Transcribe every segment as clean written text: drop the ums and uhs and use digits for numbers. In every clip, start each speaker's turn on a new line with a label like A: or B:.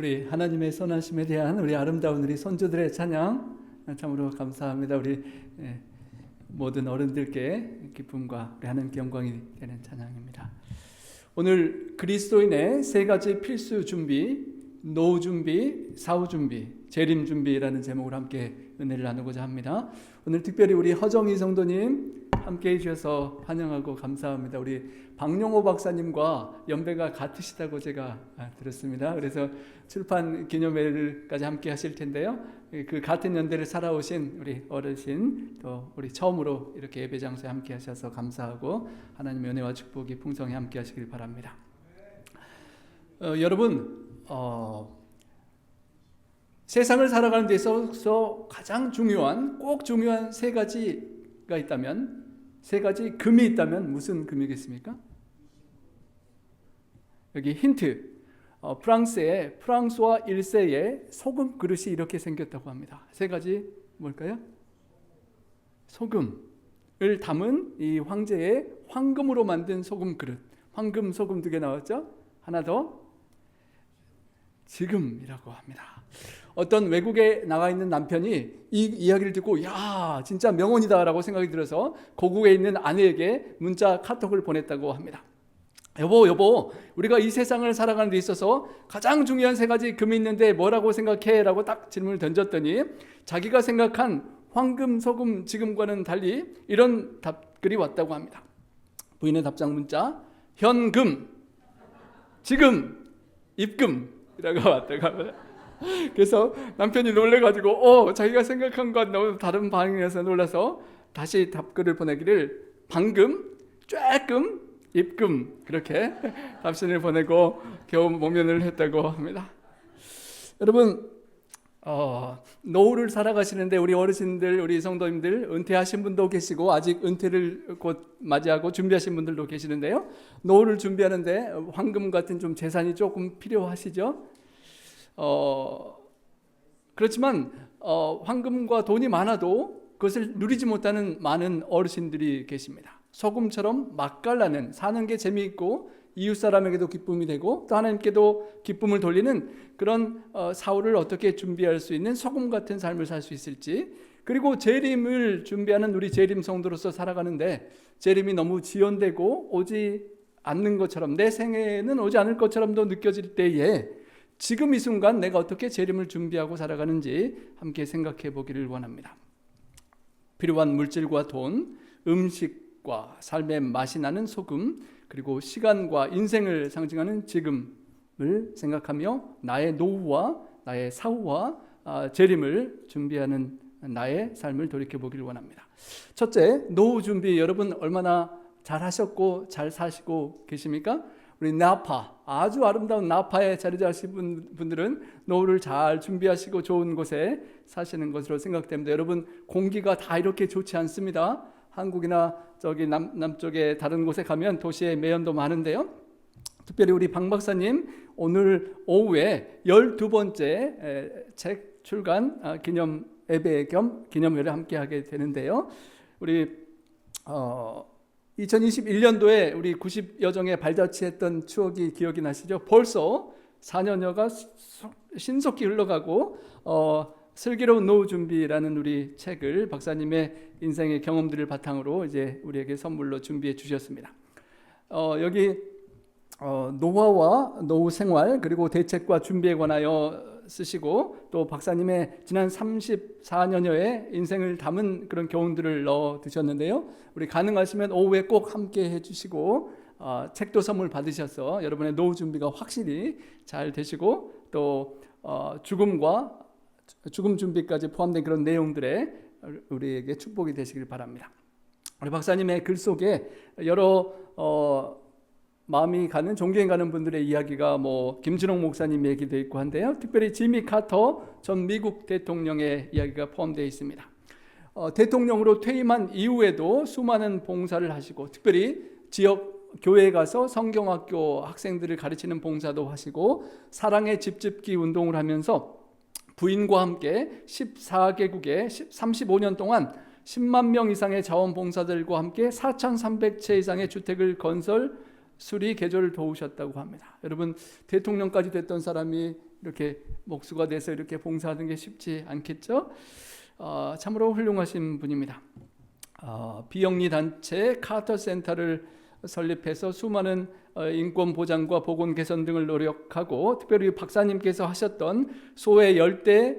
A: 우리 하나님의 선하심에 대한 우리 아름다운 우리 선조들의 찬양 참으로 감사합니다. 우리 모든 어른들께 기쁨과 우리 하나님께 영광이 되는 찬양입니다. 오늘 그리스도인의 세 가지 필수 준비, 노후 준비, 사후 준비, 재림 준비라는 제목으로 함께 은혜를 나누고자 합니다. 오늘 특별히 우리 허정희 성도님 함께 해주셔서 환영하고 감사합니다. 우리 박용호 박사님과 연배가 같으시다고 제가 들었습니다. 그래서 출판 기념회를까지 함께 하실 텐데요. 그 같은 연대를 살아오신 우리 어르신, 또 우리 처음으로 이렇게 예배 장소에 함께 하셔서 감사하고 하나님의 은혜와 축복이 풍성히 함께 하시길 바랍니다. 여러분, 세상을 살아가는 데 있어서 가장 중요한, 꼭 중요한 세 가지가 있다면, 세 가지 금이 있다면 무슨 금이겠습니까? 여기 힌트. 프랑스의 프랑스와 1세의 소금 그릇이 이렇게 생겼다고 합니다. 세 가지 뭘까요? 소금을 담은 이 황제의 황금으로 만든 소금 그릇. 황금, 소금 2개 나왔죠? 하나 더. 지금이라고 합니다. 어떤 외국에 나가 있는 남편이 이 이야기를 듣고 야 진짜 명언이다 라고 생각이 들어서 고국에 있는 아내에게 문자 카톡을 보냈다고 합니다. 여보 우리가 이 세상을 살아가는 데 있어서 가장 중요한 세 가지 금이 있는데 뭐라고 생각해? 라고 딱 질문을 던졌더니 자기가 생각한 황금, 소금, 지금과는 달리 이런 답글이 왔다고 합니다. 부인의 답장 문자 현금, 지금, 입금이라고 왔다고 합니다. 그래서 남편이 놀래가지고 자기가 생각한 건 너무 다른 반응이라서 놀라서 다시 답글을 보내기를 방금, 쬐끔, 입금 그렇게 답신을 보내고 겨우 모면을 했다고 합니다. 여러분, 노후를 살아가시는데 우리 어르신들, 우리 성도님들 은퇴하신 분도 계시고 아직 은퇴를 곧 맞이하고 준비하신 분들도 계시는데요. 노후를 준비하는데 황금 같은 좀 재산이 조금 필요하시죠? 그렇지만 황금과 돈이 많아도 그것을 누리지 못하는 많은 어르신들이 계십니다. 소금처럼 맛깔나는, 사는 게 재미있고 이웃 사람에게도 기쁨이 되고 또 하나님께도 기쁨을 돌리는 그런 사후를 어떻게 준비할 수 있는 소금 같은 삶을 살 수 있을지, 그리고 재림을 준비하는 우리 재림 성도로서 살아가는데 재림이 너무 지연되고 오지 않는 것처럼, 내 생애는 오지 않을 것처럼도 느껴질 때에 지금 이 순간 내가 어떻게 재림을 준비하고 살아가는지 함께 생각해 보기를 원합니다. 필요한 물질과 돈, 음식과 삶의 맛이 나는 소금, 그리고 시간과 인생을 상징하는 지금을 생각하며 나의 노후와 나의 사후와 재림을 준비하는 나의 삶을 돌이켜 보기를 원합니다. 첫째, 노후 준비 여러분 얼마나 잘 하셨고 잘 사시고 계십니까? 우리 나파, 아주 아름다운 나파에 자리 잡으신 분들은 노후를 잘 준비하시고 좋은 곳에 사시는 것으로 생각됩니다. 여러분, 공기가 다 이렇게 좋지 않습니다. 한국이나 저기 남쪽에 다른 곳에 가면 도시에 매연도 많은데요. 특별히 우리 박 박사님 오늘 오후에 12번째 책 출간 기념 예배 겸 기념회를 함께 하게 되는데요. 우리 2021년도에 우리 90여 정의 발자취했던 추억이 기억이 나시죠? 벌써 4년여가 신속히 흘러가고 슬기로운 노후 준비라는 우리 책을 박사님의 인생의 경험들을 바탕으로 이제 우리에게 선물로 준비해 주셨습니다. 여기 노화와 노후 생활 그리고 대책과 준비에 관하여 쓰시고 또 박사님의 지난 34년여의 인생을 담은 그런 교훈들을 넣어 두셨는데요. 우리 가능하시면 오후에 꼭 함께 해주시고 책도 선물 받으셔서 여러분의 노후 준비가 확실히 잘 되시고 또 죽음 준비까지 포함된 그런 내용들에 우리에게 축복이 되시길 바랍니다. 우리 박사님의 글 속에 여러 마음이 가는, 존경이 가는 분들의 이야기가 김준홍 목사님 얘기도 있고 한데요. 특별히 지미 카터 전 미국 대통령의 이야기가 포함되어 있습니다. 대통령으로 퇴임한 이후에도 수많은 봉사를 하시고 특별히 지역 교회에 가서 성경학교 학생들을 가르치는 봉사도 하시고 사랑의 집짓기 운동을 하면서 부인과 함께 14개국에 35년 동안 10만 명 이상의 자원봉사들과 함께 4,300채 이상의 주택을 건설, 수리, 개조를 도우셨다고 합니다. 여러분, 대통령까지 됐던 사람이 이렇게 목수가 돼서 이렇게 봉사하는 게 쉽지 않겠죠? 참으로 훌륭하신 분입니다. 비영리 단체 카터 센터를 설립해서 수많은 인권 보장과 보건 개선 등을 노력하고, 특별히 박사님께서 하셨던 소외 열대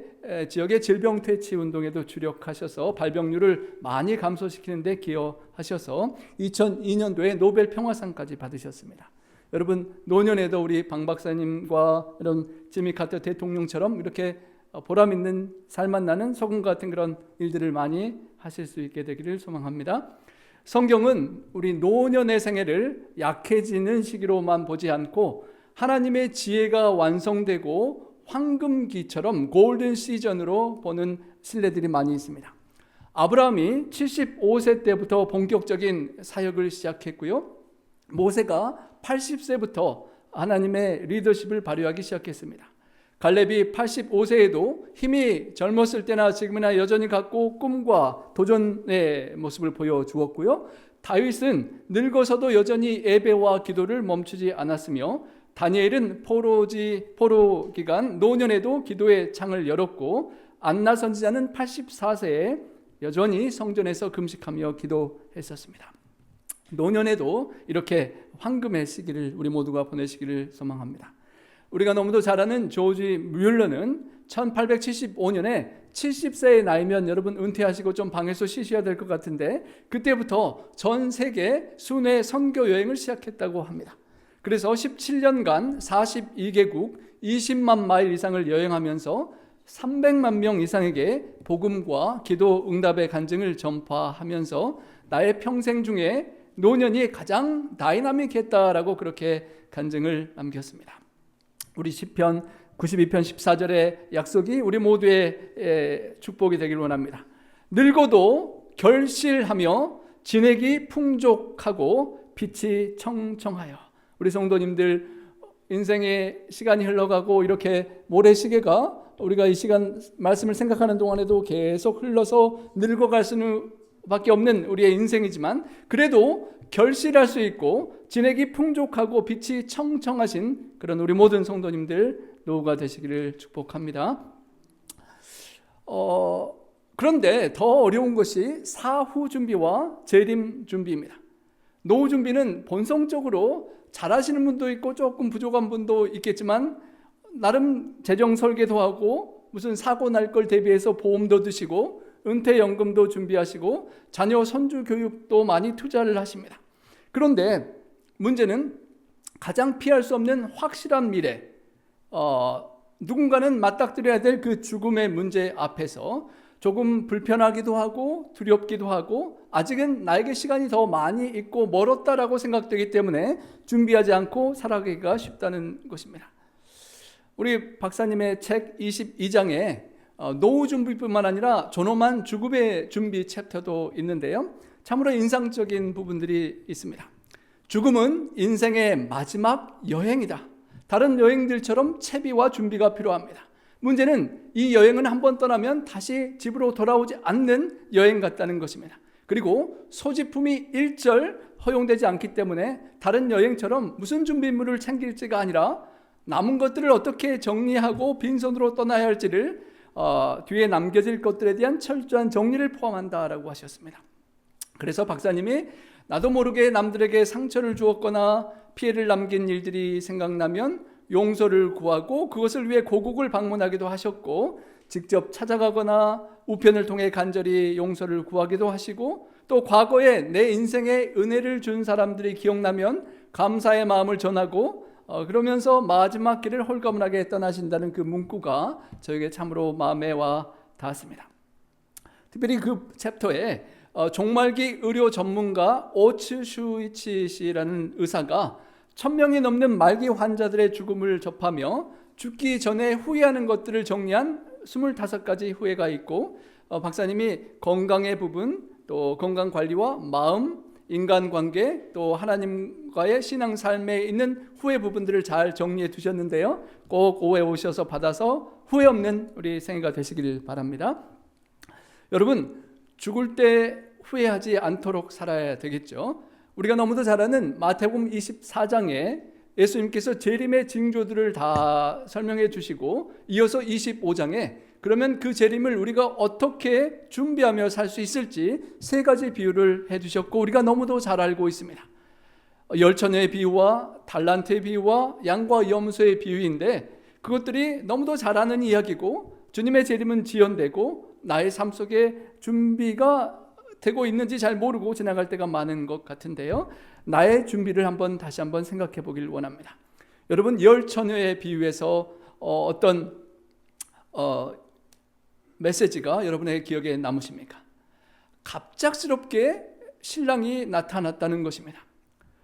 A: 지역의 질병 퇴치 운동에도 주력하셔서 발병률을 많이 감소시키는 데 기여하셔서 2002년도에 노벨 평화상까지 받으셨습니다. 여러분, 노년에도 우리 방 박사님과 이런 지미 카터 대통령처럼 이렇게 보람 있는 삶만 나는 소금 같은 그런 일들을 많이 하실 수 있게 되기를 소망합니다. 성경은 우리 노년의 생애를 약해지는 시기로만 보지 않고 하나님의 지혜가 완성되고 황금기처럼 골든 시즌으로 보는 신뢰들이 많이 있습니다. 아브라함이 75세 때부터 본격적인 사역을 시작했고요. 모세가 80세부터 하나님의 리더십을 발휘하기 시작했습니다. 갈렙이 85세에도 힘이 젊었을 때나 지금이나 여전히 갖고 꿈과 도전의 모습을 보여주었고요. 다윗은 늙어서도 여전히 예배와 기도를 멈추지 않았으며, 다니엘은 포로 기간 노년에도 기도의 창을 열었고, 안나 선지자는 84세에 여전히 성전에서 금식하며 기도했었습니다. 노년에도 이렇게 황금의 시기를 우리 모두가 보내시기를 소망합니다. 우리가 너무도 잘 아는 조지 뮬러는 1875년에 70세의 나이면 여러분 은퇴하시고 좀 방에서 쉬셔야 될 것 같은데, 그때부터 전 세계 순회 선교 여행을 시작했다고 합니다. 그래서 17년간 42개국 20만 마일 이상을 여행하면서 300만 명 이상에게 복음과 기도 응답의 간증을 전파하면서 나의 평생 중에 노년이 가장 다이나믹했다라고 그렇게 간증을 남겼습니다. 우리 시편 92편 14절의 약속이 우리 모두의 축복이 되길 원합니다. 늙어도 결실하며 진액이 풍족하고 빛이 청청하여. 우리 성도님들, 인생의 시간이 흘러가고 이렇게 모래시계가 우리가 이 시간 말씀을 생각하는 동안에도 계속 흘러서 늙어갈 수는 밖에 없는 우리의 인생이지만, 그래도 결실할 수 있고 진액이 풍족하고 빛이 청청하신 그런 우리 모든 성도님들 노후가 되시기를 축복합니다. 그런데 더 어려운 것이 사후 준비와 재림 준비입니다. 노후 준비는 본성적으로 잘하시는 분도 있고 조금 부족한 분도 있겠지만, 나름 재정 설계도 하고 무슨 사고 날 걸 대비해서 보험도 드시고 은퇴연금도 준비하시고 자녀 선주 교육도 많이 투자를 하십니다. 그런데 문제는 가장 피할 수 없는 확실한 미래, 누군가는 맞닥뜨려야 될 그 죽음의 문제 앞에서 조금 불편하기도 하고 두렵기도 하고 아직은 나에게 시간이 더 많이 있고 멀었다라고 생각되기 때문에 준비하지 않고 살아가기가 쉽다는 것입니다. 우리 박사님의 책 22장에 노후 준비뿐만 아니라 존엄한 죽음의 준비 챕터도 있는데요. 참으로 인상적인 부분들이 있습니다. 죽음은 인생의 마지막 여행이다. 다른 여행들처럼 채비와 준비가 필요합니다. 문제는 이 여행은 한번 떠나면 다시 집으로 돌아오지 않는 여행 같다는 것입니다. 그리고 소지품이 일절 허용되지 않기 때문에 다른 여행처럼 무슨 준비물을 챙길지가 아니라 남은 것들을 어떻게 정리하고 빈손으로 떠나야 할지를 뒤에 남겨질 것들에 대한 철저한 정리를 포함한다라고 하셨습니다. 그래서 박사님이 나도 모르게 남들에게 상처를 주었거나 피해를 남긴 일들이 생각나면 용서를 구하고 그것을 위해 고국을 방문하기도 하셨고, 직접 찾아가거나 우편을 통해 간절히 용서를 구하기도 하시고, 또 과거에 내 인생에 은혜를 준 사람들이 기억나면 감사의 마음을 전하고, 그러면서 마지막 길을 홀가분하게 떠나신다는 그 문구가 저에게 참으로 마음에 와 닿았습니다. 특별히 그 챕터에 종말기 의료 전문가 오츠 슈이치 씨라는 의사가 1000명이 넘는 말기 환자들의 죽음을 접하며 죽기 전에 후회하는 것들을 정리한 25가지 후회가 있고, 박사님이 건강의 부분, 또 건강관리와 마음, 인간관계, 또 하나님과의 신앙 삶에 있는 후회 부분들을 잘 정리해 두셨는데요. 꼭 오후에 오셔서 받아서 후회 없는 우리 생애가 되시길 바랍니다. 여러분, 죽을 때 후회하지 않도록 살아야 되겠죠. 우리가 너무도 잘 아는 마태복음 24장에 예수님께서 재림의 징조들을 다 설명해 주시고 이어서 25장에 그러면 그 재림을 우리가 어떻게 준비하며 살 수 있을지 세 가지 비유를 해주셨고 우리가 너무도 잘 알고 있습니다. 열처녀의 비유와 달란트의 비유와 양과 염소의 비유인데 그것들이 너무도 잘 아는 이야기고 주님의 재림은 지연되고 나의 삶 속에 준비가 되고 있는지 잘 모르고 지나갈 때가 많은 것 같은데요. 나의 준비를 다시 한번 생각해 보길 원합니다. 여러분, 열처녀의 비유에서 어떤 메시지가 여러분의 기억에 남으십니까? 갑작스럽게 신랑이 나타났다는 것입니다.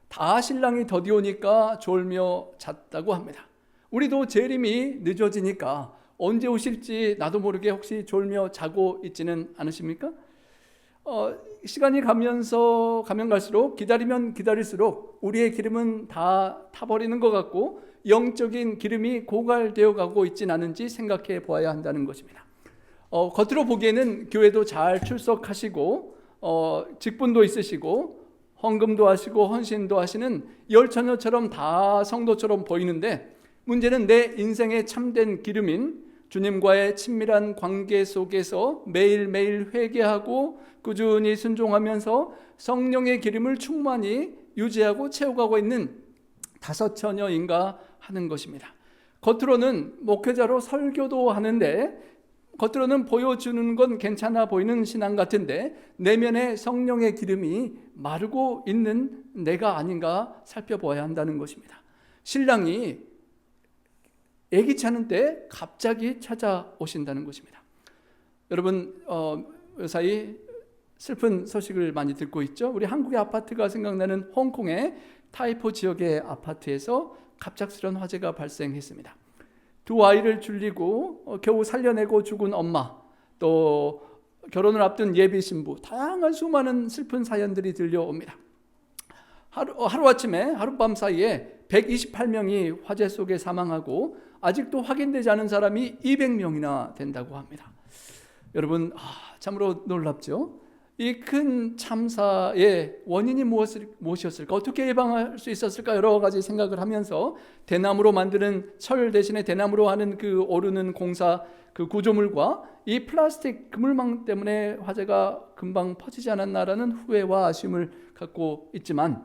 A: 다 신랑이 더디오니까 졸며 잤다고 합니다. 우리도 재림이 늦어지니까 언제 오실지 나도 모르게 혹시 졸며 자고 있지는 않으십니까? 시간이 가면 갈수록 기다리면 기다릴수록 우리의 기름은 다 타버리는 것 같고 영적인 기름이 고갈되어 가고 있진 않은지 생각해 보아야 한다는 것입니다. 겉으로 보기에는 교회도 잘 출석하시고 직분도 있으시고 헌금도 하시고 헌신도 하시는 열처녀처럼 다 성도처럼 보이는데 문제는 내 인생의 참된 기름인 주님과의 친밀한 관계 속에서 매일매일 회개하고 꾸준히 순종하면서 성령의 기름을 충만히 유지하고 채워가고 있는 다섯 처녀인가 하는 것입니다. 겉으로는 목회자로 설교도 하는데 겉으로는 보여주는 건 괜찮아 보이는 신앙 같은데 내면에 성령의 기름이 마르고 있는 내가 아닌가 살펴봐야 한다는 것입니다. 신랑이 예기치 않은 때 갑자기 찾아오신다는 것입니다. 여러분 요사이 슬픈 소식을 많이 듣고 있죠. 우리 한국의 아파트가 생각나는 홍콩의 타이포 지역의 아파트에서 갑작스러운 화재가 발생했습니다. 두 아이를 줄이고 겨우 살려내고 죽은 엄마, 또 결혼을 앞둔 예비 신부, 다양한 수많은 슬픈 사연들이 들려옵니다. 하루아침에 하룻밤 사이에 128명이 화재 속에 사망하고 아직도 확인되지 않은 사람이 200명이나 된다고 합니다. 여러분, 참으로 놀랍죠? 이 큰 참사의 원인이 무엇이었을까? 어떻게 예방할 수 있었을까? 여러 가지 생각을 하면서 대나무로 만드는 철 대신에 대나무로 하는 그 오르는 공사 그 구조물과 이 플라스틱 그물망 때문에 화재가 금방 퍼지지 않았나라는 후회와 아쉬움을 갖고 있지만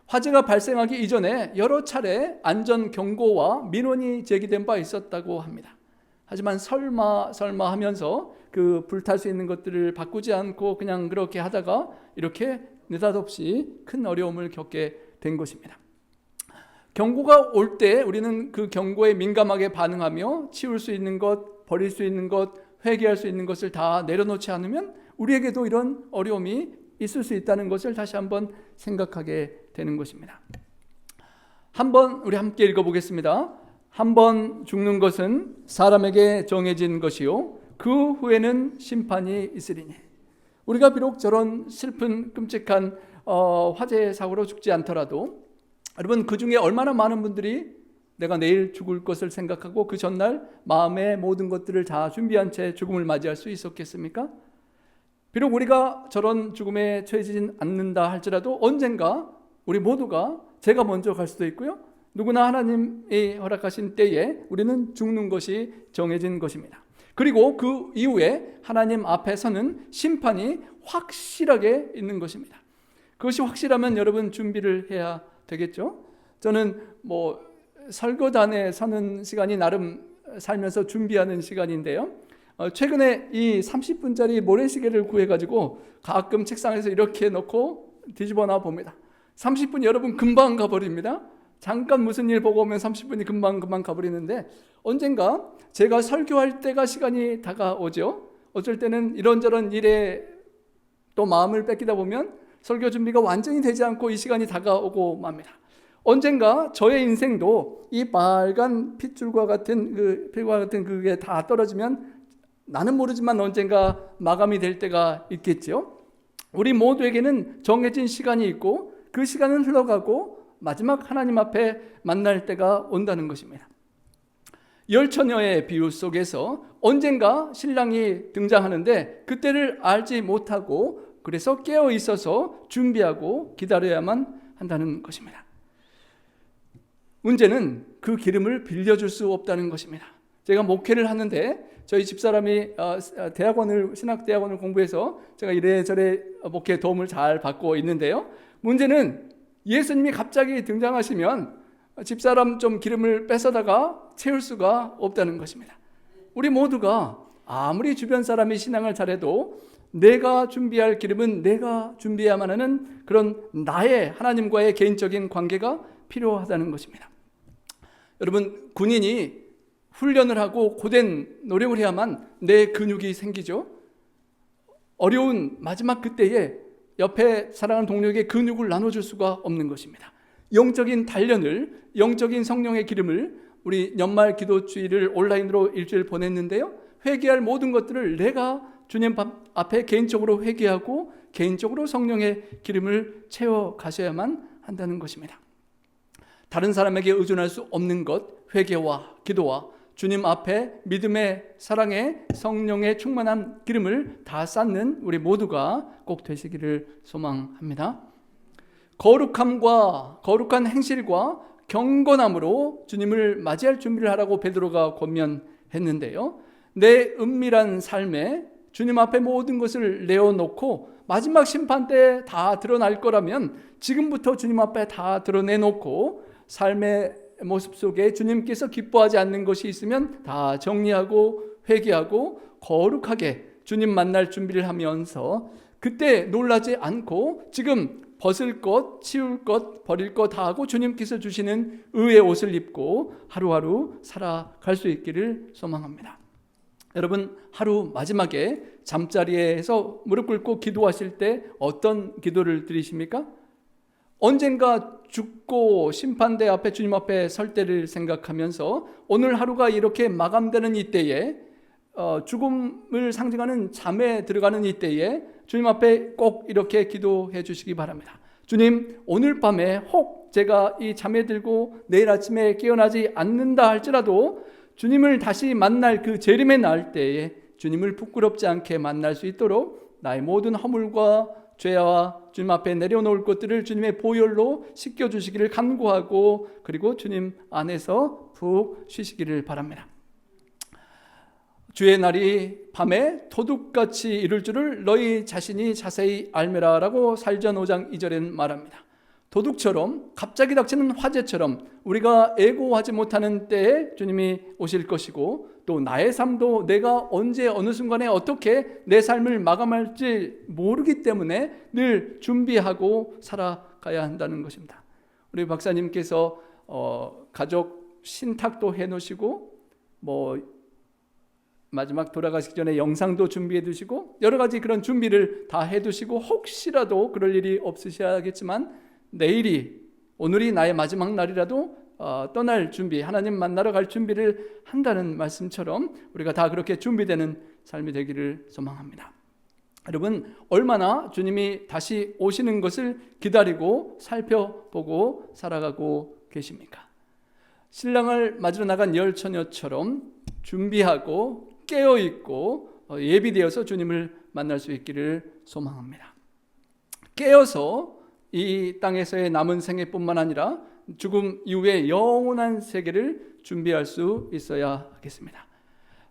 A: 화재가 발생하기 이전에 여러 차례 안전 경고와 민원이 제기된 바 있었다고 합니다. 하지만 설마 하면서 그 불탈 수 있는 것들을 바꾸지 않고 그냥 그렇게 하다가 이렇게 느닷없이 큰 어려움을 겪게 된 것입니다. 경고가 올 때 우리는 그 경고에 민감하게 반응하며 치울 수 있는 것, 버릴 수 있는 것, 회개할 수 있는 것을 다 내려놓지 않으면 우리에게도 이런 어려움이 있을 수 있다는 것을 다시 한번 생각하게 되는 것입니다. 한번 우리 함께 읽어보겠습니다. 한번 죽는 것은 사람에게 정해진 것이요 그 후에는 심판이 있으리니. 우리가 비록 저런 슬픈 끔찍한 화재 사고로 죽지 않더라도 여러분 그 중에 얼마나 많은 분들이 내가 내일 죽을 것을 생각하고 그 전날 마음의 모든 것들을 다 준비한 채 죽음을 맞이할 수 있었겠습니까? 비록 우리가 저런 죽음에 처해지진 않는다 할지라도 언젠가 우리 모두가 제가 먼저 갈 수도 있고요. 누구나 하나님이 허락하신 때에 우리는 죽는 것이 정해진 것입니다. 그리고 그 이후에 하나님 앞에서는 심판이 확실하게 있는 것입니다. 그것이 확실하면 여러분 준비를 해야 되겠죠. 저는 설교단에 서는 시간이 나름 살면서 준비하는 시간인데요. 최근에 이 30분짜리 모래시계를 구해가지고 가끔 책상에서 이렇게 놓고 뒤집어 놔 봅니다. 30분 여러분 금방 가버립니다. 잠깐 무슨 일 보고 오면 30분이 금방 가버리는데 언젠가 제가 설교할 때가 시간이 다가오죠. 어쩔 때는 이런저런 일에 또 마음을 뺏기다 보면 설교 준비가 완전히 되지 않고 이 시간이 다가오고 맙니다. 언젠가 저의 인생도 이 빨간 핏줄과 같은 필과 같은 그게 다 떨어지면 나는 모르지만 언젠가 마감이 될 때가 있겠죠. 우리 모두에게는 정해진 시간이 있고 그 시간은 흘러가고 마지막 하나님 앞에 만날 때가 온다는 것입니다. 열처녀의 비유 속에서 언젠가 신랑이 등장하는데 그때를 알지 못하고 그래서 깨어 있어서 준비하고 기다려야만 한다는 것입니다. 문제는 그 기름을 빌려줄 수 없다는 것입니다. 제가 목회를 하는데 저희 집사람이 신학대학원을 공부해서 제가 이래저래 목회 도움을 잘 받고 있는데요. 문제는 예수님이 갑자기 등장하시면 집사람 좀 기름을 뺏어다가 채울 수가 없다는 것입니다. 우리 모두가 아무리 주변 사람이 신앙을 잘해도 내가 준비할 기름은 내가 준비해야만 하는 그런 나의 하나님과의 개인적인 관계가 필요하다는 것입니다. 여러분, 군인이 훈련을 하고 고된 노력을 해야만 내 근육이 생기죠. 어려운 마지막 그때에 옆에 사랑하는 동료에게 근육을 나눠줄 수가 없는 것입니다. 영적인 단련을, 영적인 성령의 기름을 우리 연말 기도주일을 온라인으로 일주일 보냈는데요. 회개할 모든 것들을 내가 주님 앞에 개인적으로 회개하고 개인적으로 성령의 기름을 채워 가셔야만 한다는 것입니다. 다른 사람에게 의존할 수 없는 것, 회개와 기도와 주님 앞에 믿음의 사랑의 성령의 충만한 기름을 다 쌓는 우리 모두가 꼭 되시기를 소망합니다. 거룩함과 거룩한 행실과 경건함으로 주님을 맞이할 준비를 하라고 베드로가 권면했는데요. 내 은밀한 삶에 주님 앞에 모든 것을 내어놓고 마지막 심판 때 다 드러날 거라면 지금부터 주님 앞에 다 드러내놓고 삶의 모습 속에 주님께서 기뻐하지 않는 것이 있으면 다 정리하고 회개하고 거룩하게 주님 만날 준비를 하면서 그때 놀라지 않고 지금 벗을 것, 치울 것, 버릴 것 다 하고 주님께서 주시는 의의 옷을 입고 하루하루 살아갈 수 있기를 소망합니다. 여러분, 하루 마지막에 잠자리에서 무릎 꿇고 기도하실 때 어떤 기도를 드리십니까? 언젠가 죽고 심판대 앞에 주님 앞에 설 때를 생각하면서 오늘 하루가 이렇게 마감되는 이때에 죽음을 상징하는 잠에 들어가는 이때에 주님 앞에 꼭 이렇게 기도해 주시기 바랍니다. 주님, 오늘 밤에 혹 제가 이 잠에 들고 내일 아침에 깨어나지 않는다 할지라도 주님을 다시 만날 그 재림의 날 때에 주님을 부끄럽지 않게 만날 수 있도록 나의 모든 허물과 죄와 주님 앞에 내려놓을 것들을 주님의 보혈로 씻겨주시기를 간구하고 그리고 주님 안에서 푹 쉬시기를 바랍니다. 주의 날이 밤에 도둑같이 이룰 줄을 너희 자신이 자세히 알매라 라고 살전 5장 2절에는 말합니다. 도둑처럼 갑자기 닥치는 화재처럼 우리가 애고하지 못하는 때에 주님이 오실 것이고 또 나의 삶도 내가 언제 어느 순간에 어떻게 내 삶을 마감할지 모르기 때문에 늘 준비하고 살아가야 한다는 것입니다. 우리 박사님께서 가족 신탁도 해놓으시고 마지막 돌아가시기 전에 영상도 준비해 두시고 여러 가지 그런 준비를 다 해두시고 혹시라도 그럴 일이 없으셔야겠지만 오늘이 나의 마지막 날이라도 떠날 준비, 하나님 만나러 갈 준비를 한다는 말씀처럼 우리가 다 그렇게 준비되는 삶이 되기를 소망합니다. 여러분, 얼마나 주님이 다시 오시는 것을 기다리고 살펴보고 살아가고 계십니까? 신랑을 맞으러 나간 열처녀처럼 준비하고 깨어있고 예비되어서 주님을 만날 수 있기를 소망합니다. 깨어서 이 땅에서의 남은 생애뿐만 아니라 죽음 이후의 영원한 세계를 준비할 수 있어야 하겠습니다.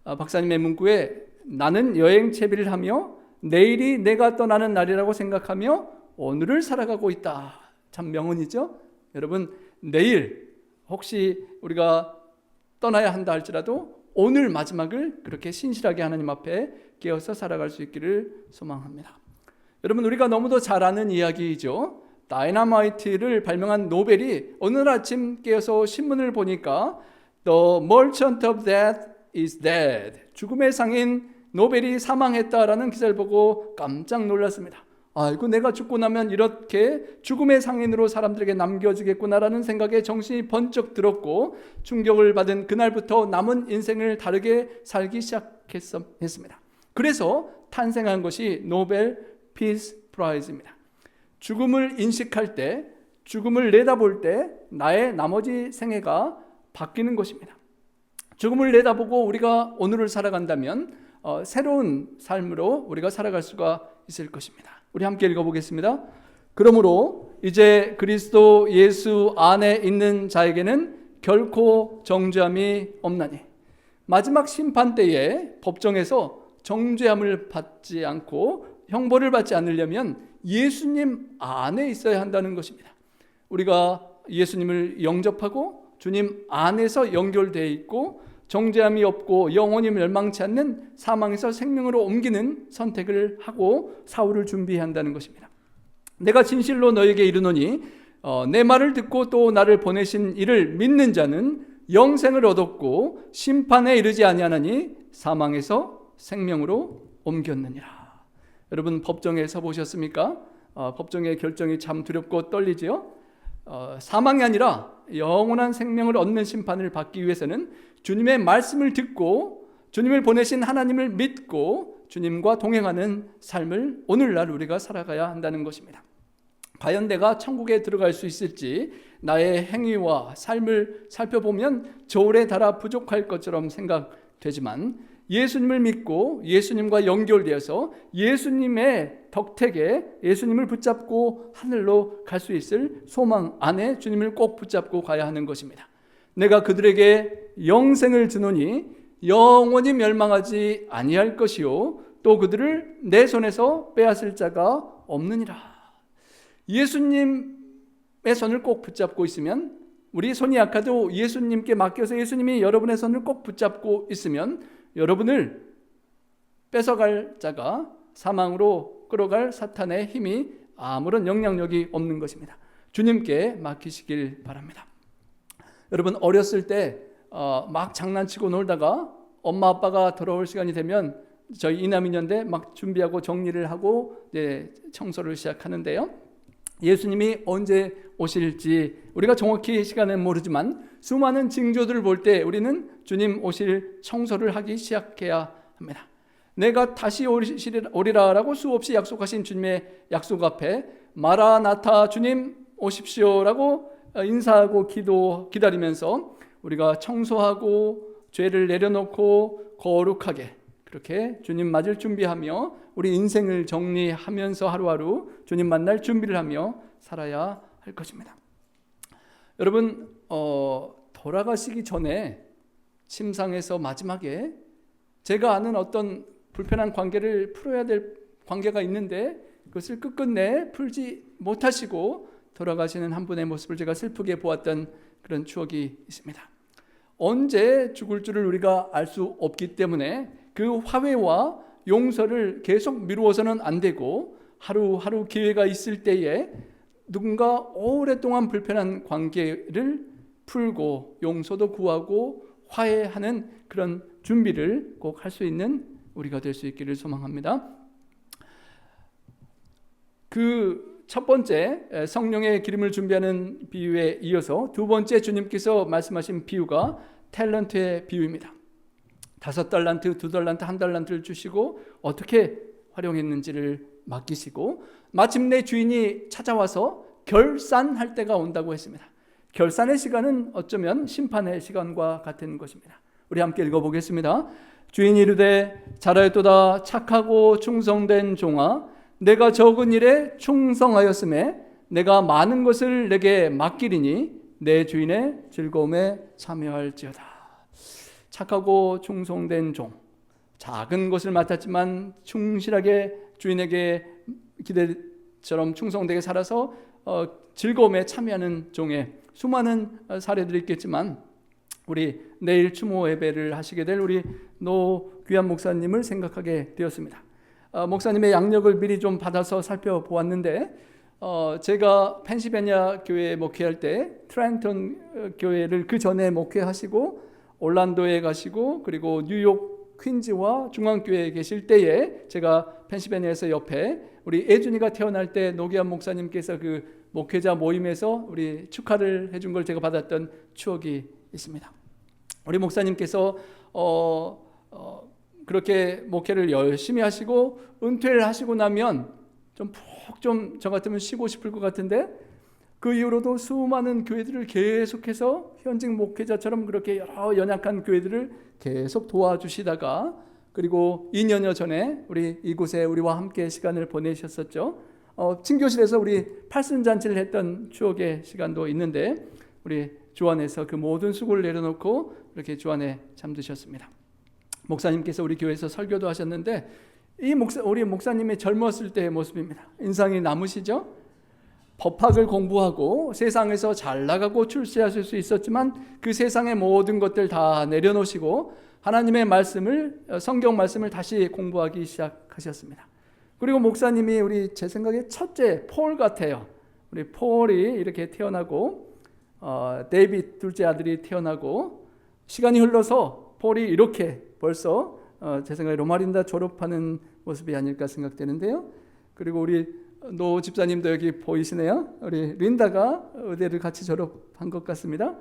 A: 박사님의 문구에 나는 여행 채비를 하며 내일이 내가 떠나는 날이라고 생각하며 오늘을 살아가고 있다. 참 명언이죠. 여러분, 내일 혹시 우리가 떠나야 한다 할지라도 오늘 마지막을 그렇게 신실하게 하나님 앞에 깨어서 살아갈 수 있기를 소망합니다. 여러분, 우리가 너무도 잘 아는 이야기이죠. 다이너마이트를 발명한 노벨이 오늘 아침 깨어서 신문을 보니까 The merchant of death is dead. 죽음의 상인 노벨이 사망했다라는 기사를 보고 깜짝 놀랐습니다. 아이고, 내가 죽고 나면 이렇게 죽음의 상인으로 사람들에게 남겨지겠구나라는 생각에 정신이 번쩍 들었고 충격을 받은 그날부터 남은 인생을 다르게 살기 시작했습니다. 그래서 탄생한 것이 노벨 피스 프라이즈입니다. 죽음을 인식할 때, 죽음을 내다볼 때 나의 나머지 생애가 바뀌는 것입니다. 죽음을 내다보고 우리가 오늘을 살아간다면 새로운 삶으로 우리가 살아갈 수가 있을 것입니다. 우리 함께 읽어보겠습니다. 그러므로 이제 그리스도 예수 안에 있는 자에게는 결코 정죄함이 없나니 마지막 심판 때에 법정에서 정죄함을 받지 않고 형벌을 받지 않으려면 예수님 안에 있어야 한다는 것입니다. 우리가 예수님을 영접하고 주님 안에서 연결되어 있고 정죄함이 없고 영원히 멸망치 않는 사망에서 생명으로 옮기는 선택을 하고 사후를 준비해야 한다는 것입니다. 내가 진실로 너에게 이르노니 내 말을 듣고 또 나를 보내신 이를 믿는 자는 영생을 얻었고 심판에 이르지 아니하나니 사망에서 생명으로 옮겼느니라. 여러분 법정에 서 보셨습니까? 법정의 결정이 참 두렵고 떨리지요. 사망이 아니라 영원한 생명을 얻는 심판을 받기 위해서는 주님의 말씀을 듣고 주님을 보내신 하나님을 믿고 주님과 동행하는 삶을 오늘날 우리가 살아가야 한다는 것입니다. 과연 내가 천국에 들어갈 수 있을지 나의 행위와 삶을 살펴보면 저울에 달아 부족할 것처럼 생각되지만 예수님을 믿고 예수님과 연결되어서 예수님의 덕택에 예수님을 붙잡고 하늘로 갈 수 있을 소망 안에 주님을 꼭 붙잡고 가야 하는 것입니다. 내가 그들에게 영생을 주노니 영원히 멸망하지 아니할 것이요 또 그들을 내 손에서 빼앗을 자가 없느니라. 예수님의 손을 꼭 붙잡고 있으면 우리 손이 약해도 예수님께 맡겨서 예수님이 여러분의 손을 꼭 붙잡고 있으면 여러분을 뺏어갈 자가 사망으로 끌어갈 사탄의 힘이 아무런 영향력이 없는 것입니다. 주님께 맡기시길 바랍니다. 여러분 어렸을 때 막 장난치고 놀다가 엄마 아빠가 돌아올 시간이 되면 저희 이남이년대 막 준비하고 정리를 하고 이제 청소를 시작하는데요. 예수님이 언제 오실지 우리가 정확히 시간은 모르지만 수많은 징조들을 볼 때 우리는 주님 오실 청소를 하기 시작해야 합니다. 내가 다시 오리라라고 수없이 약속하신 주님의 약속 앞에 마라나타 주님 오십시오라고 인사하고 기다리면서 우리가 청소하고 죄를 내려놓고 거룩하게 그렇게 주님 맞을 준비하며 우리 인생을 정리하면서 하루하루 주님 만날 준비를 하며 살아야 할 것입니다. 여러분 돌아가시기 전에 침상에서 마지막에 제가 아는 어떤 불편한 관계를 풀어야 될 관계가 있는데 그것을 끝끝내 풀지 못하시고 돌아가시는 한 분의 모습을 제가 슬프게 보았던 그런 추억이 있습니다. 언제 죽을 줄을 우리가 알 수 없기 때문에 그 화해와 용서를 계속 미루어서는 안 되고 하루하루 기회가 있을 때에 누군가 오랫동안 불편한 관계를 풀고 용서도 구하고 화해하는 그런 준비를 꼭 할 수 있는 우리가 될 수 있기를 소망합니다. 그 첫 번째 성령의 기름을 준비하는 비유에 이어서 두 번째 주님께서 말씀하신 비유가 탤런트의 비유입니다. 5달란트, 2달란트, 1달란트를 주시고 어떻게 활용했는지를 맡기시고 마침내 주인이 찾아와서 결산할 때가 온다고 했습니다. 결산의 시간은 어쩌면 심판의 시간과 같은 것입니다. 우리 함께 읽어보겠습니다. 주인이 이르되 잘하였도다 착하고 충성된 종아 내가 적은 일에 충성하였음에 내가 많은 것을 내게 맡기리니 내 주인의 즐거움에 참여할지어다. 착하고 충성된 종, 작은 것을 맡았지만 충실하게 주인에게 기대처럼 충성되게 살아서 즐거움에 참여하는 종의 수많은 사례들이 있겠지만 우리 내일 추모 예배를 하시게 될 우리 노귀한 목사님을 생각하게 되었습니다. 목사님의 양력을 미리 좀 받아서 살펴보았는데 제가 펜실베니아 교회에 목회할 때 트렌턴 교회를 그 전에 목회하시고 올란도에 가시고 그리고 뉴욕 퀸즈와 중앙교회에 계실 때에 제가 펜실베니아에서 옆에 우리 애준이가 태어날 때 노기한 목사님께서 그 목회자 모임에서 우리 축하를 해준 걸 제가 받았던 추억이 있습니다. 우리 목사님께서 그렇게 목회를 열심히 하시고 은퇴를 하시고 나면 좀 푹 좀 저 같으면 쉬고 싶을 것 같은데 그 이후로도 수많은 교회들을 계속해서 현직 목회자처럼 그렇게 여러 연약한 교회들을 계속 도와주시다가 그리고 2년여 전에 우리 이곳에 우리와 함께 시간을 보내셨었죠. 친교실에서 우리 팔순잔치를 했던 추억의 시간도 있는데 우리 주 안에서 그 모든 수고를 내려놓고 이렇게 주 안에 잠드셨습니다. 목사님께서 우리 교회에서 설교도 하셨는데 우리 목사님의 젊었을 때의 모습입니다. 인상이 남으시죠? 법학을 공부하고 세상에서 잘 나가고 출세하실 수 있었지만 그 세상의 모든 것들 다 내려놓으시고 하나님의 말씀을, 성경 말씀을 다시 공부하기 시작하셨습니다. 그리고 목사님이 제 생각에 첫째 폴 같아요. 우리 폴이 이렇게 태어나고 데이빗 둘째 아들이 태어나고 시간이 흘러서 폴이 이렇게 벌써 제 생각에 로마린다 졸업하는 모습이 아닐까 생각되는데요. 그리고 우리 노 집사님도 여기 보이시네요. 우리 린다가 의대를 같이 졸업한 것 같습니다.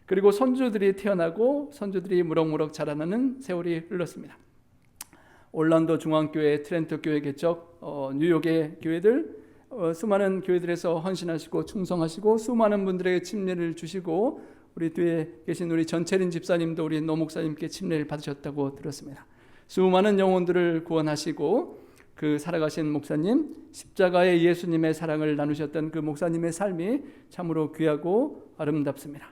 A: 그리고 손주들이 태어나고 손주들이 무럭무럭 자라나는 세월이 흘렀습니다. 올란도 중앙교회, 트렌토 교회 개척, 뉴욕의 교회들, 수많은 교회들에서 헌신하시고 충성하시고 수많은 분들에게 침례를 주시고 우리 뒤에 계신 우리 전채린 집사님도 우리 노 목사님께 침례를 받으셨다고 들었습니다. 수많은 영혼들을 구원하시고 그 살아가신 목사님, 십자가의 예수님의 사랑을 나누셨던 그 목사님의 삶이 참으로 귀하고 아름답습니다.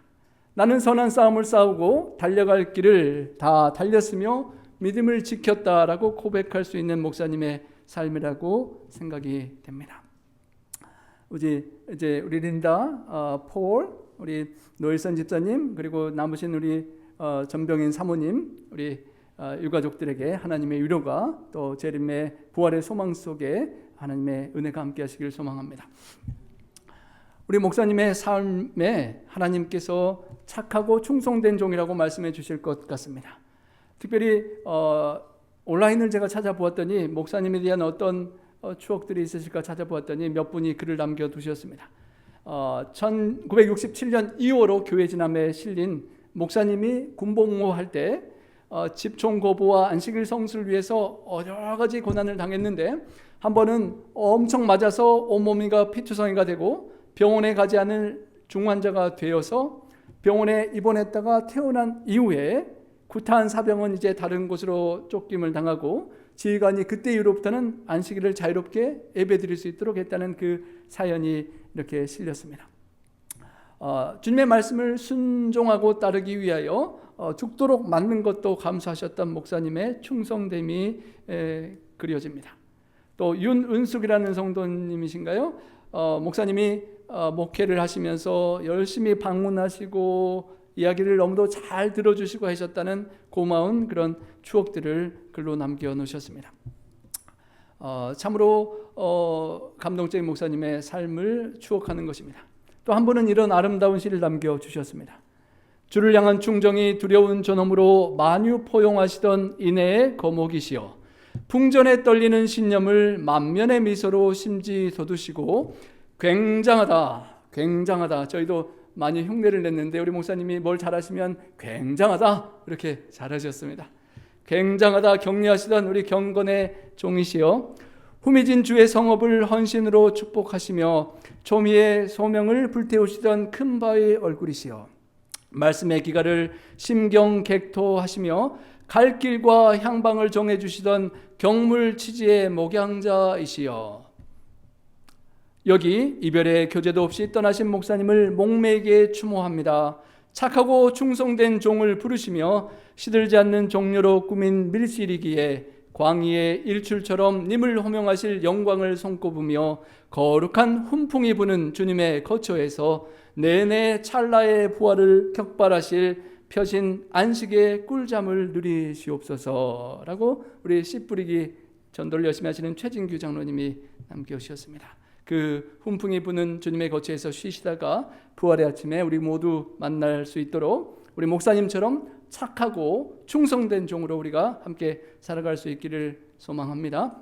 A: 나는 선한 싸움을 싸우고 달려갈 길을 다 달렸으며 믿음을 지켰다라고 고백할 수 있는 목사님의 삶이라고 생각이 됩니다. 이제 우리 린다, 폴, 우리 노일선 집사님, 그리고 남으신 우리 전병인 사모님, 우리 유가족들에게 하나님의 위로가 또 재림의 부활의 소망 속에 하나님의 은혜가 함께 하시길 소망합니다. 우리 목사님의 삶에 하나님께서 착하고 충성된 종이라고 말씀해 주실 것 같습니다. 특별히 온라인을 제가 찾아보았더니 목사님에 대한 어떤 추억들이 있으실까 찾아보았더니 몇 분이 글을 남겨두셨습니다. 1967년 2월호 교회 지남에 실린 목사님이 군복무할 때 집총 거부와 안식일 성수를 위해서 여러 가지 고난을 당했는데 한 번은 엄청 맞아서 온몸이가 피투성이가 되고 병원에 가지 않을 중환자가 되어서 병원에 입원했다가 퇴원한 이후에 구타한 사병은 이제 다른 곳으로 쫓김을 당하고 지휘관이 그때 이후로부터는 안식일을 자유롭게 예배드릴 수 있도록 했다는 그 사연이 이렇게 실렸습니다. 주님의 말씀을 순종하고 따르기 위하여 죽도록 맞는 것도 감수하셨던 목사님의 충성됨이 그려집니다. 또 윤은숙이라는 성도님이신가요? 목사님이 목회를 하시면서 열심히 방문하시고 이야기를 너무도 잘 들어주시고 하셨다는 고마운 그런 추억들을 글로 남겨놓으셨습니다. 참으로 감동적인 목사님의 삶을 추억하는 것입니다. 또 한 분은 이런 아름다운 시를 남겨주셨습니다. 주를 향한 충정이 두려운 존엄으로 만유 포용하시던 인애의 거목이시여 풍전에 떨리는 신념을 만면의 미소로 심지 돋우시고 굉장하다. 저희도 많이 흉내를 냈는데 우리 목사님이 뭘 잘하시면 굉장하다 이렇게 잘하셨습니다. 굉장하다 격려하시던 우리 경건의 종이시여 후미진 주의 성업을 헌신으로 축복하시며 초미의 소명을 불태우시던 큰 바의 얼굴이시여 말씀의 기가를 심경객토하시며 갈 길과 향방을 정해주시던 경물치지의 목양자이시여 여기 이별의 교제도 없이 떠나신 목사님을 목매게 추모합니다. 착하고 충성된 종을 부르시며 시들지 않는 종료로 꾸민 밀실이기에 광희의 일출처럼 님을 호명하실 영광을 손꼽으며 거룩한 훈풍이 부는 주님의 거처에서 내내 찰나의 부활을 격발하실 펴신 안식의 꿀잠을 누리시옵소서라고 우리 씨 뿌리기 전도를 열심히 하시는 최진규 장로님이 남겨주셨습니다. 그 훈풍이 부는 주님의 거처에서 쉬시다가 부활의 아침에 우리 모두 만날 수 있도록 우리 목사님처럼 착하고 충성된 종으로 우리가 함께 살아갈 수 있기를 소망합니다.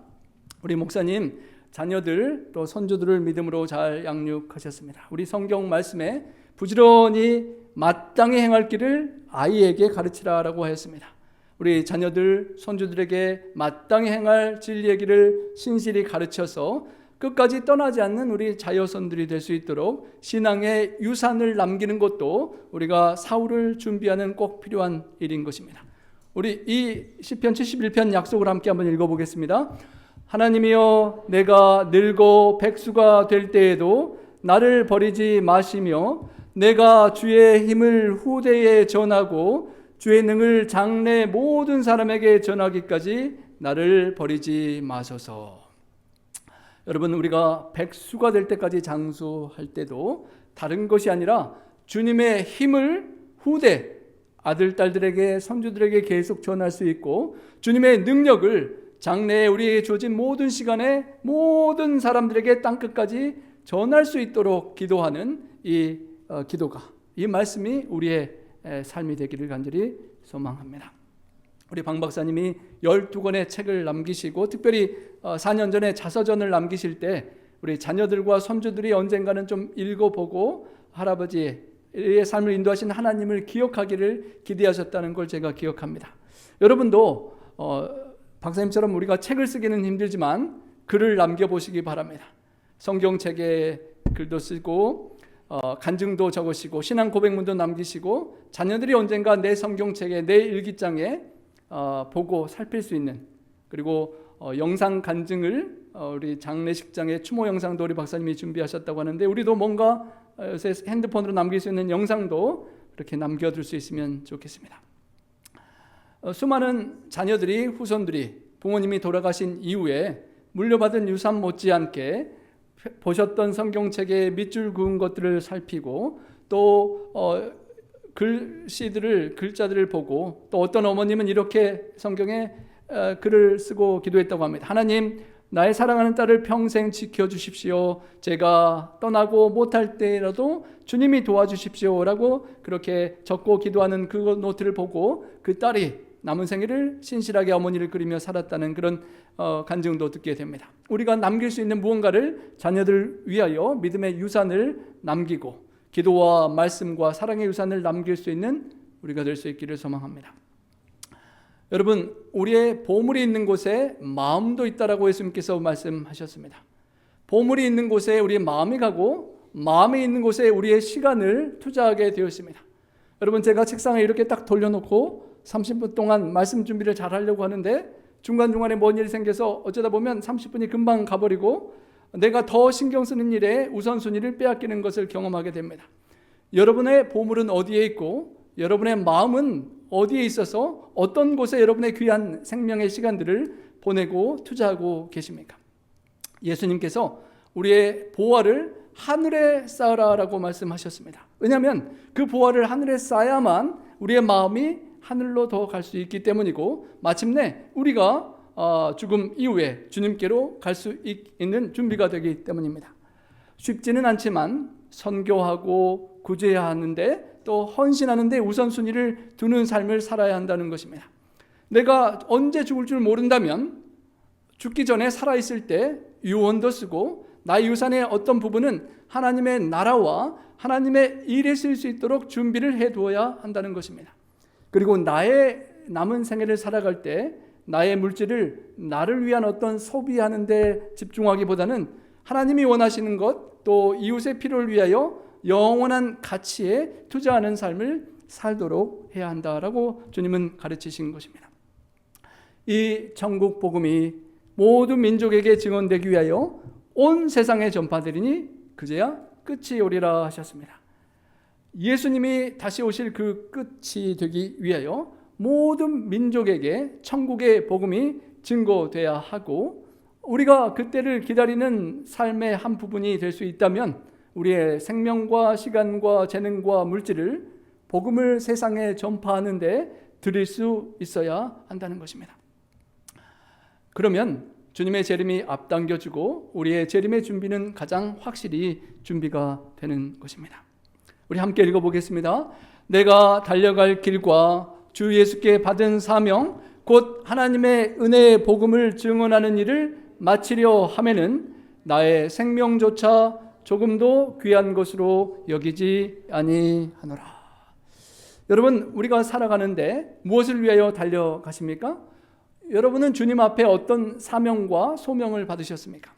A: 우리 목사님 자녀들 또 손주들을 믿음으로 잘 양육하셨습니다. 우리 성경 말씀에 부지런히 마땅히 행할 길을 아이에게 가르치라라고 하였습니다. 우리 자녀들 손주들에게 마땅히 행할 진리의 길을 신실히 가르쳐서 끝까지 떠나지 않는 우리 자녀손들이 될 수 있도록 신앙의 유산을 남기는 것도 우리가 사후를 준비하는 꼭 필요한 일인 것입니다. 우리 이 시편 71편 약속을 함께 한번 읽어보겠습니다. 하나님이여 내가 늙어 백수가 될 때에도 나를 버리지 마시며 내가 주의 힘을 후대에 전하고 주의 능을 장래 모든 사람에게 전하기까지 나를 버리지 마소서. 여러분, 우리가 백수가 될 때까지 장수할 때도 다른 것이 아니라 주님의 힘을 후대, 아들, 딸들에게, 손주들에게 계속 전할 수 있고, 주님의 능력을 장래에 우리에게 주어진 모든 시간에 모든 사람들에게 땅끝까지 전할 수 있도록 기도하는 이 기도가, 이 말씀이 우리의 삶이 되기를 간절히 소망합니다. 우리 방 박사님이 12권의 책을 남기시고, 특별히 4년 전에 자서전을 남기실 때 우리 자녀들과 손주들이 언젠가는 좀 읽어보고 할아버지의 삶을 인도하신 하나님을 기억하기를 기대하셨다는 걸 제가 기억합니다. 여러분도 박사님처럼 우리가 책을 쓰기는 힘들지만 글을 남겨보시기 바랍니다. 성경책에 글도 쓰고 간증도 적으시고 신앙 고백문도 남기시고, 자녀들이 언젠가 내 성경책에, 내 일기장에 보고 살필 수 있는, 그리고 영상 간증을 우리 장례식장의 추모 영상도 우리 박사님이 준비하셨다고 하는데, 우리도 뭔가 요새 핸드폰으로 남길 수 있는 영상도 이렇게 남겨둘 수 있으면 좋겠습니다. 수많은 자녀들이, 후손들이 부모님이 돌아가신 이후에 물려받은 유산 못지않게 보셨던 성경책의 밑줄 그은 것들을 살피고, 또 글자들을 보고, 또 어떤 어머님은 이렇게 성경에 글을 쓰고 기도했다고 합니다. 하나님, 나의 사랑하는 딸을 평생 지켜주십시오. 제가 떠나고 못할 때라도 주님이 도와주십시오 라고 그렇게 적고 기도하는 그 노트를 보고 그 딸이 남은 생애를 신실하게 어머니를 그리며 살았다는 그런 간증도 듣게 됩니다. 우리가 남길 수 있는 무언가를 자녀들 위하여 믿음의 유산을 남기고, 기도와 말씀과 사랑의 유산을 남길 수 있는 우리가 될 수 있기를 소망합니다. 여러분, 우리의 보물이 있는 곳에 마음도 있다라고 예수님께서 말씀하셨습니다. 보물이 있는 곳에 우리의 마음이 가고, 마음이 있는 곳에 우리의 시간을 투자하게 되었습니다. 여러분, 제가 책상에 이렇게 딱 돌려놓고 30분 동안 말씀 준비를 잘 하려고 하는데 중간중간에 뭔 일이 생겨서 어쩌다 보면 30분이 금방 가버리고 내가 더 신경 쓰는 일에 우선순위를 빼앗기는 것을 경험하게 됩니다. 여러분의 보물은 어디에 있고, 여러분의 마음은 어디에 있어서 어떤 곳에 여러분의 귀한 생명의 시간들을 보내고 투자하고 계십니까? 예수님께서 우리의 보화를 하늘에 쌓으라라고 말씀하셨습니다. 왜냐하면 그 보화를 하늘에 쌓아야만 우리의 마음이 하늘로 더 갈 수 있기 때문이고, 마침내 우리가 죽음 이후에 주님께로 갈 수 있는 준비가 되기 때문입니다. 쉽지는 않지만 선교하고 구제해야 하는데, 또 헌신하는데 우선순위를 두는 삶을 살아야 한다는 것입니다. 내가 언제 죽을 줄 모른다면 죽기 전에 살아있을 때 유언도 쓰고, 나의 유산의 어떤 부분은 하나님의 나라와 하나님의 일에 쓸 수 있도록 준비를 해두어야 한다는 것입니다. 그리고 나의 남은 생애를 살아갈 때 나의 물질을 나를 위한 어떤 소비하는 데 집중하기보다는 하나님이 원하시는 것, 또 이웃의 필요를 위하여 영원한 가치에 투자하는 삶을 살도록 해야 한다라고 주님은 가르치신 것입니다. 이 천국 복음이 모든 민족에게 증언되기 위하여 온 세상에 전파되리니 그제야 끝이 오리라 하셨습니다. 예수님이 다시 오실 그 끝이 되기 위하여 모든 민족에게 천국의 복음이 증거돼야 하고, 우리가 그때를 기다리는 삶의 한 부분이 될 수 있다면 우리의 생명과 시간과 재능과 물질을 복음을 세상에 전파하는 데 드릴 수 있어야 한다는 것입니다. 그러면 주님의 재림이 앞당겨지고 우리의 재림의 준비는 가장 확실히 준비가 되는 것입니다. 우리 함께 읽어보겠습니다. 내가 달려갈 길과 주 예수께 받은 사명, 곧 하나님의 은혜의 복음을 증언하는 일을 마치려 하면은 나의 생명조차 조금도 귀한 것으로 여기지 아니하노라. 여러분, 우리가 살아가는데 무엇을 위하여 달려가십니까? 여러분은 주님 앞에 어떤 사명과 소명을 받으셨습니까?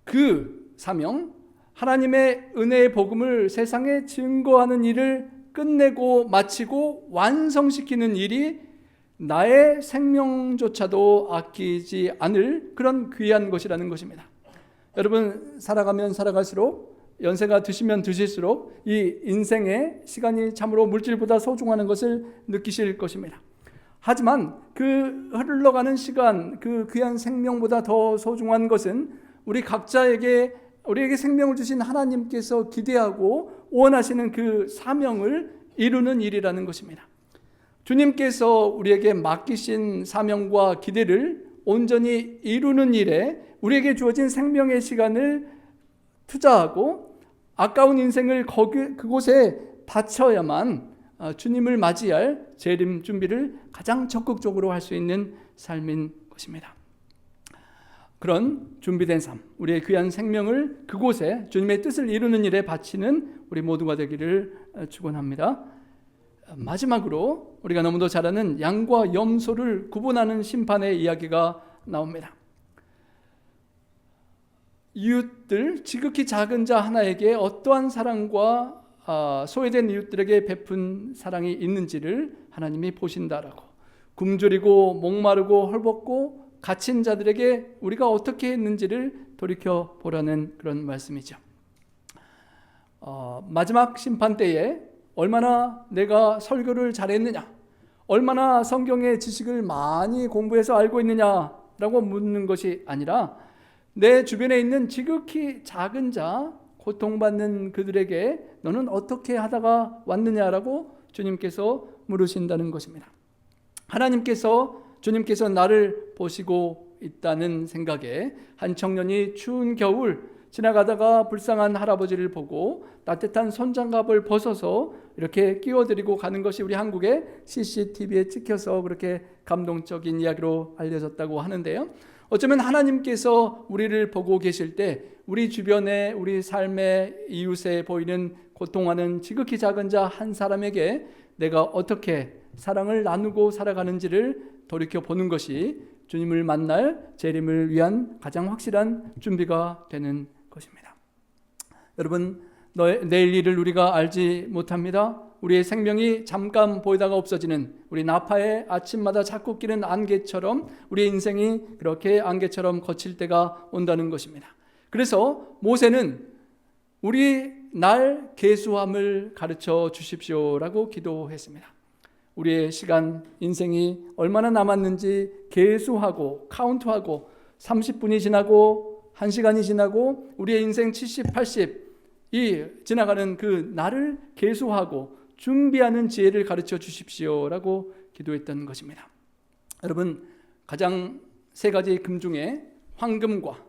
A: 그 사명, 하나님의 은혜의 복음을 세상에 증거하는 일을 끝내고 마치고 완성시키는 일이 나의 생명조차도 아끼지 않을 그런 귀한 것이라는 것입니다. 여러분, 살아가면 살아갈수록 연세가 드시면 드실수록 이 인생의 시간이 참으로 물질보다 소중하는 것을 느끼실 것입니다. 하지만 그 흘러가는 시간, 그 귀한 생명보다 더 소중한 것은 우리 각자에게 우리에게 생명을 주신 하나님께서 기대하고 원하시는 그 사명을 이루는 일이라는 것입니다. 주님께서 우리에게 맡기신 사명과 기대를 온전히 이루는 일에 우리에게 주어진 생명의 시간을 투자하고 아까운 인생을 그곳에 바쳐야만 주님을 맞이할 재림 준비를 가장 적극적으로 할 수 있는 삶인 것입니다. 그런 준비된 삶, 우리의 귀한 생명을 그곳에 주님의 뜻을 이루는 일에 바치는 우리 모두가 되기를 축원합니다. 마지막으로 우리가 너무도 잘 아는 양과 염소를 구분하는 심판의 이야기가 나옵니다. 이웃들, 지극히 작은 자 하나에게 어떠한 사랑과 소외된 이웃들에게 베푼 사랑이 있는지를 하나님이 보신다라고, 굶주리고 목마르고 헐벗고 갇힌 자들에게 우리가 어떻게 했는지를 돌이켜 보라는 그런 말씀이죠. 마지막 심판 때에 얼마나 내가 설교를 잘했느냐, 얼마나 성경의 지식을 많이 공부해서 알고 있느냐라고 묻는 것이 아니라 내 주변에 있는 지극히 작은 자, 고통받는 그들에게 너는 어떻게 하다가 왔느냐라고 주님께서 물으신다는 것입니다. 주님께서 나를 보시고 있다는 생각에 한 청년이 추운 겨울 지나가다가 불쌍한 할아버지를 보고 따뜻한 손장갑을 벗어서 이렇게 끼워드리고 가는 것이 우리 한국의 CCTV에 찍혀서 그렇게 감동적인 이야기로 알려졌다고 하는데요. 어쩌면 하나님께서 우리를 보고 계실 때 우리 주변에 우리 삶의 이웃에 보이는 고통하는 지극히 작은 자 한 사람에게 내가 어떻게 사랑을 나누고 살아가는지를 돌이켜 보는 것이 주님을 만날 재림을 위한 가장 확실한 준비가 되는 것입니다. 여러분, 내일 일을 우리가 알지 못합니다. 우리의 생명이 잠깐 보이다가 없어지는 우리 나파의 아침마다 자꾸 끼는 안개처럼 우리의 인생이 그렇게 안개처럼 거칠 때가 온다는 것입니다. 그래서 모세는 우리 날 계수함을 가르쳐 주십시오라고 기도했습니다. 우리의 시간, 인생이 얼마나 남았는지 계수하고 카운트하고 30분이 지나고 1시간이 지나고 우리의 인생 70, 80이 지나가는 그 날을 계수하고 준비하는 지혜를 가르쳐 주십시오라고 기도했던 것입니다. 여러분, 가장 세 가지 금 중에 황금과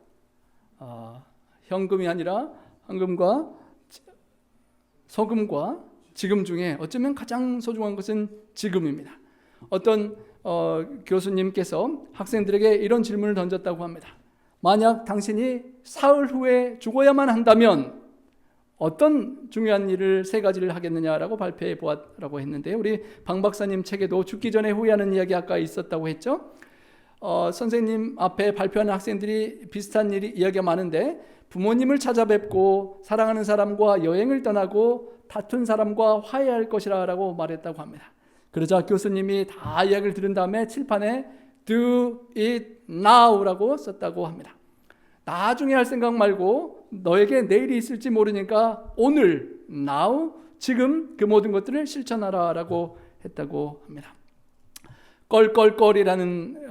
A: 현금이 아니라 황금과 소금과 지금 중에 어쩌면 가장 소중한 것은 지금입니다. 어떤 교수님께서 학생들에게 이런 질문을 던졌다고 합니다. 만약 당신이 사흘 후에 죽어야만 한다면 어떤 중요한 일을 세 가지를 하겠느냐라고 발표해 보았라고 했는데, 우리 방 박사님 책에도 죽기 전에 후회하는 이야기 아까 있었다고 했죠. 선생님 앞에 발표하는 학생들이 비슷한 이야기가 많은데, 부모님을 찾아뵙고 사랑하는 사람과 여행을 떠나고 다툰 사람과 화해할 것이라고 말했다고 합니다. 그러자 교수님이 다 이야기를 들은 다음에 칠판에 Do it now라고 썼다고 합니다. 나중에 할 생각 말고 너에게 내일이 있을지 모르니까 오늘, now, 지금 그 모든 것들을 실천하라라고 했다고 합니다. 껄껄껄이라는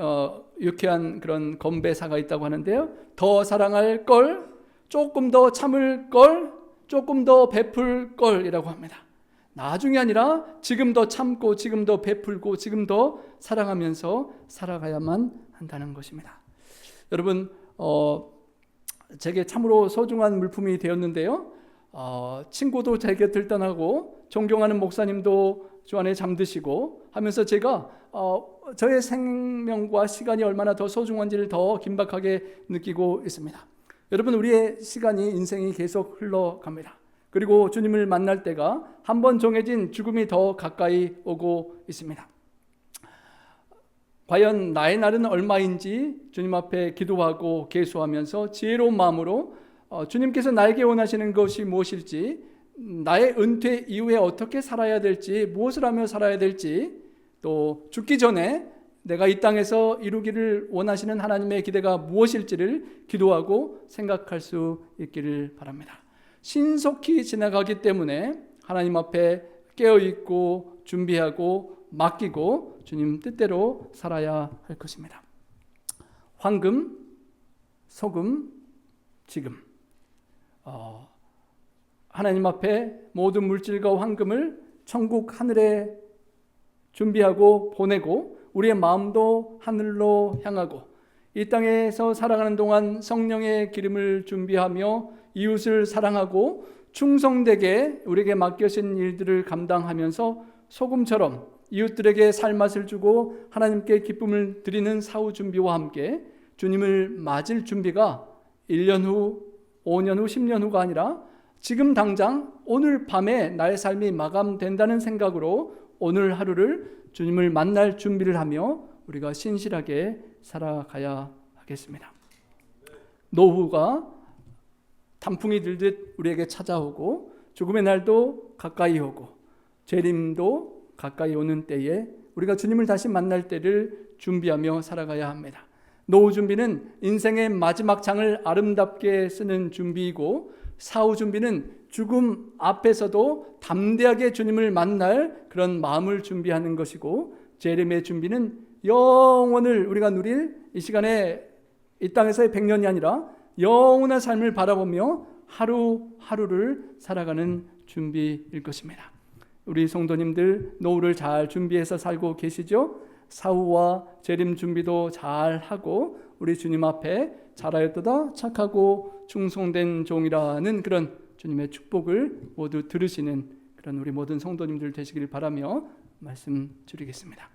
A: 유쾌한 그런 건배사가 있다고 하는데요. 더 사랑할 걸, 조금 더 참을 걸, 조금 더 베풀 걸이라고 합니다. 나중이 아니라 지금 더 참고 지금 더 베풀고 지금 더 사랑하면서 살아가야만 한다는 것입니다. 여러분, 제게 참으로 소중한 물품이 되었는데요. 친구도 제 곁을 떠나고 존경하는 목사님도 주 안에 잠드시고 하면서 제가 저의 생명과 시간이 얼마나 더 소중한지를 더 긴박하게 느끼고 있습니다. 여러분, 우리의 시간이, 인생이 계속 흘러갑니다. 그리고 주님을 만날 때가 한 번 정해진 죽음이 더 가까이 오고 있습니다. 과연 나의 날은 얼마인지 주님 앞에 기도하고 계수하면서 지혜로운 마음으로 주님께서 나에게 원하시는 것이 무엇일지, 나의 은퇴 이후에 어떻게 살아야 될지, 무엇을 하며 살아야 될지, 또 죽기 전에 내가 이 땅에서 이루기를 원하시는 하나님의 기대가 무엇일지를 기도하고 생각할 수 있기를 바랍니다. 신속히 지나가기 때문에 하나님 앞에 깨어있고 준비하고 맡기고 주님 뜻대로 살아야 할 것입니다. 황금, 소금, 지금 하나님 앞에 모든 물질과 황금을 천국 하늘에 준비하고 보내고 우리의 마음도 하늘로 향하고 이 땅에서 살아가는 동안 성령의 기름을 준비하며 이웃을 사랑하고 충성되게 우리에게 맡겨진 일들을 감당하면서 소금처럼 이웃들에게 살맛을 주고 하나님께 기쁨을 드리는 사후 준비와 함께 주님을 맞을 준비가 1년 후, 5년 후, 10년 후가 아니라 지금 당장 오늘 밤에 나의 삶이 마감된다는 생각으로 오늘 하루를 주님을 만날 준비를 하며 우리가 신실하게 살아가야 하겠습니다. 노후가 단풍이 들듯 우리에게 찾아오고 죽음의 날도 가까이 오고 재림도 가까이 오는 때에 우리가 주님을 다시 만날 때를 준비하며 살아가야 합니다. 노후 준비는 인생의 마지막 장을 아름답게 쓰는 준비이고 사후 준비는 죽음 앞에서도 담대하게 주님을 만날 그런 마음을 준비하는 것이고 재림의 준비는 영원을 우리가 누릴 이 시간에 이 땅에서의 100년이 아니라 영원한 삶을 바라보며 하루하루를 살아가는 준비일 것입니다. 우리 성도님들 노후를 잘 준비해서 살고 계시죠? 사후와 재림 준비도 잘 하고 우리 주님 앞에 잘하였도다 착하고 충성된 종이라는 그런 주님의 축복을 모두 들으시는 그런 우리 모든 성도님들 되시길 바라며 말씀 드리겠습니다.